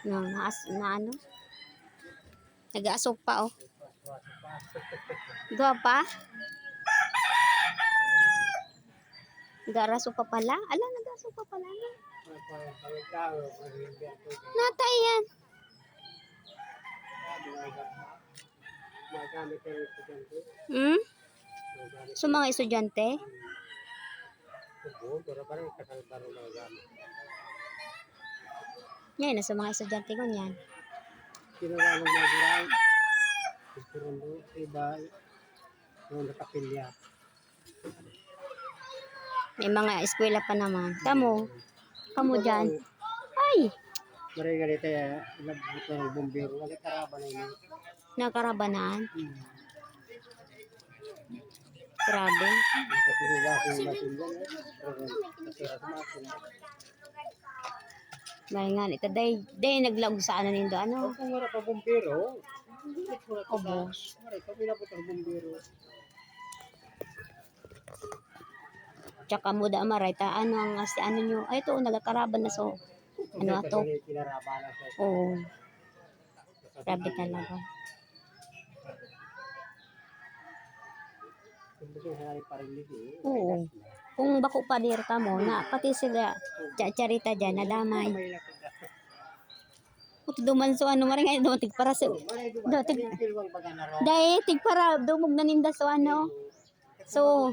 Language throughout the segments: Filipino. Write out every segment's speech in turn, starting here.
No, na ano? Nag-aasok pa, oh. Gawa pa? Nag-aasok pa pala? Ala, nag-aasok pa pala. Natay yan. Hmm? So, mga estudyante? Yan, sa mga estudyante ko yan. May mga eskwela pa naman. Kamu dyan. Ay! Nakarabanan. Grabe. May nga ito. Day naglag sa ano nindo. Ano? Obos. Tsaka muda maray. Ano ang ano nyo. Ay ito, nagkaraban na so. Ano ato? Oo. Grabe talaga. Oo. Kung bako pa dir ka mo, na pati sila charita dyan, nadamay. Kung dumanso, ano maring ay dumatig para sa... Dahil, tig para dumog na ninda so ano. So,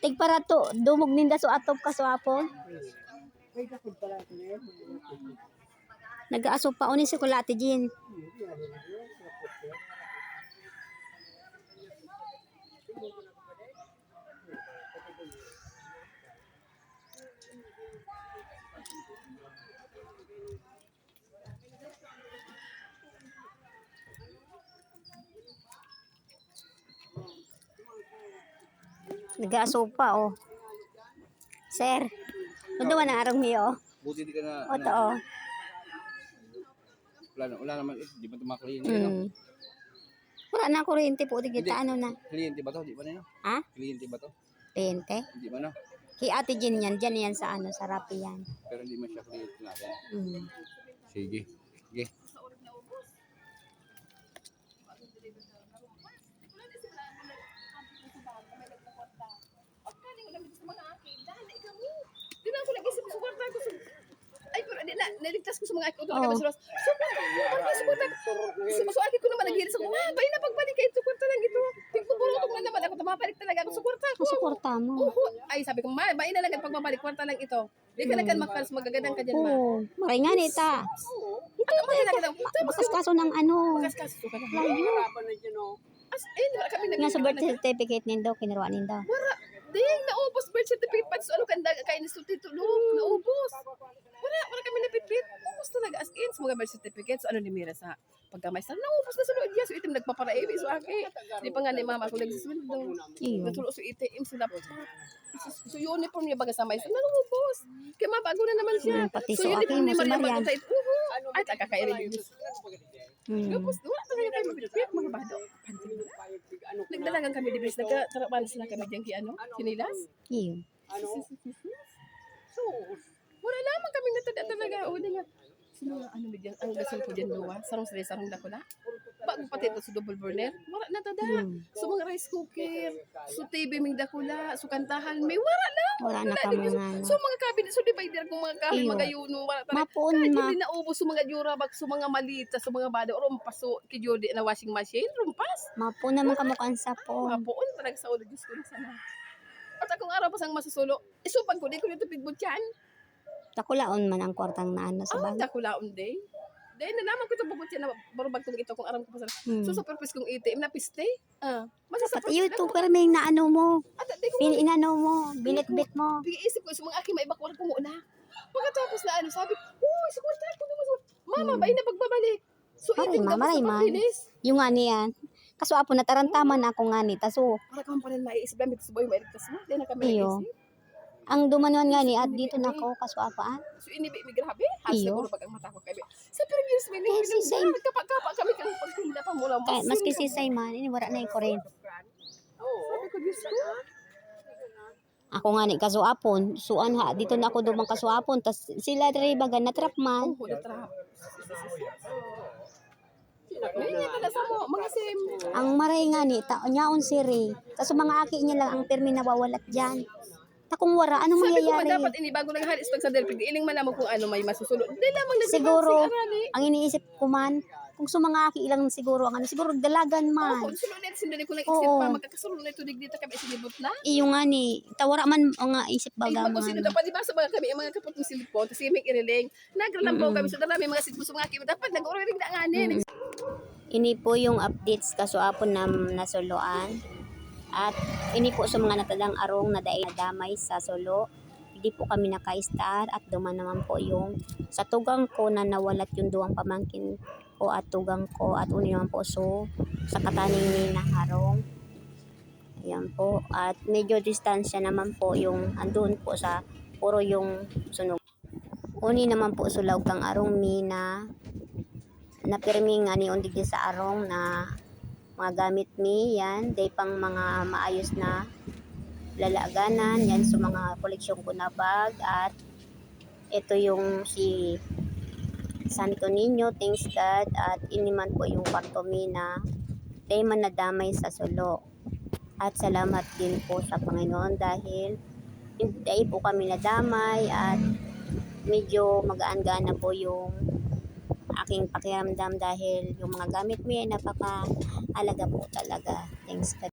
tig para to, dumog ninda so atop ka so apon. Nag-aasok pa unin si Kulati Jin. Nag-aasok pa, oh. Sir, ano na arang niyo? Buti di ka na. O, to, oh. Wala naman, di ba ito mga kliyente? Wala na kuryente po, tigita ano na. Kliyente ba to? Di ba na yun? Ha? Kliyente ba to? Kliyente? Di ba na? Kay Ate Jin yan, dyan yan sa ano, sa Rappi yan. Pero hindi man siya kliyente natin. Sige. Sige. Di na ako nag-isip sa kwarta ko. Ay, pero naligtas ko sa mga akong talaga basuras. So, aki ko naman naghiris ako. Bay na pagbalik kayo sa kwarta lang ito. Tingpupurutong na naman ako. Tumapalik talaga ako sa kwarta ko. Sa kwarta mo. Ay, sabi ko, bay na lang at pagbabalik kwarta lang ito. Di ka nagkan makalas magagadang ka dyan, ma. Oo, maringan ita. Ito, Bakas kaso ng ano. Kaso ka na. Layo. Kami Nga sa birth certificate nindo, kinuruan nindo. Wala. Ding, naubos birth certificate pa. So, ano kanda kayo ni titulog? Naubos. Wala kami napitpit. Ubos talaga. As in, sa mga birth certificates, ano ni Mira sa pagkamay sa naubos na sa loob niya. So, itim nagpaparaibi. So, di pa nga ni mama ko nagsisuldo. Natulo so itim. So, uniform niya baga sa may. So, naubos. Kaya mabago na naman siya. Pati So, so, uniform aking ni mo sa Maria Marian. bago tayo. Ay, takakairin. Tapos, wala talaga kayo mapitpit. Mga bado. Nagdalagan kami di bis nagkatarapan sila kami diyan ki ano kinilas. Iyo. So wala naman kami natada talaga o di nga sino ano bigyan ang gasol ko diyan duwa sarong dako na bago pati ito sa double burner wala natada so mga rice cooker so TV ming dakula so kantahan may wala na so mga cabinet so divider kung mga kahoy mga yuno wala talaga mapuon ma hindi naubos so mga jurabag so mga malita so mga bado rumpas so kijodi na washing machine rumpas mapuon naman kamukhaan sa po. mapuon talaga sa ulo Diyos ko na sana at akong araw pa sang masusulo isupag ko di ko dito pigbut yan Takulaon man ang kwartang na ano sa oh, bahay. dakulaon day. Dahil nalaman ko ito bubut yan na barubag kong ito kung aram ko pa sa... So sa purpose kong ATM na piste. Pati YouTuber may naano mo. Inano mo. Binit-bit mo. Bigi-isip ko sa mga aking maibakwar ko muna. Pagkatapos na ano, sabi, uy, sa kwarta ko naman. Mama, bayi na pagbabalik. So ATM na maray man. Yung nga niyan. Kaso apo natarantaman ako nga ni. Taso. Para kang pa rin maiisip lang. Ito sa boy, mailigtas mo. Dahil na kami naisip. Ang dumanuan nga ni at dito na ako kaswapaan. So inibi mi grabe. Hasta ko pag ang mata ko kay. Sa previous minute nagkapa-kapa kami kang pagtinda pa mo lang. Kaya maski si Simon ini wala na yung kuryente. Sabi ko Diyos ko. Ako nga ni kaswapon. Suan ha dito na ako dumang kaswapon tas sila diri baga na trap man. Oh, na trap. Ngayon pala sa mo, mga sim. Ang maray nga ni, nyaon si Ray. Tapos mga aki niya lang ang permi nawawalat dyan. Takong wara, anong Sabi ko man mangyayari? dapat ini bago naghalis pag sa delpig, iling man mo kung ano may masusunod. Di lamang Siguro, arali. ang iniisip ko man, kung sumangaki ilang siguro ang ano, siguro dalagan man. Kung sunod net sindali ko nag-isip Oo. pa magkakasunod na ito dito kami sinibot na. Iyo nga ni, tawara man o nga isip Ay, baga pag man. sino dapat di ba sa mga kami ang mga kapot ng silipon, kasi may iriling. Nagralambaw kami sa dami mga sitpo sa mga kimi dapat nag-uriring na nga ni. Ini po yung updates kasuapon na nasuluan. At ini po sa mga natadang arong na damay sa sulo. Hindi po kami naka-star at duman naman po yung sa tugang ko na nawalat yung duwang pamangkin ko at tugang ko at uni naman po so sa kataning ni na harong. Ayan po. At medyo distansya naman po yung andun po sa puro yung sunog. Uni naman po sulaw kang arong mi na napirmi nga ni undig sa arong na mga gamit mi yan day pang mga maayos na lalaganan yan sa mga koleksyon ko na bag at ito yung si Santo Niño, thanks God, at iniman po yung kwarto mi na day man nadamay sa sulo at salamat din po sa Panginoon dahil hindi po kami nadamay at medyo magaan-gaan na po yung aking pakiramdam dahil yung mga gamit mo ay napaka-alaga po talaga. Thanks God.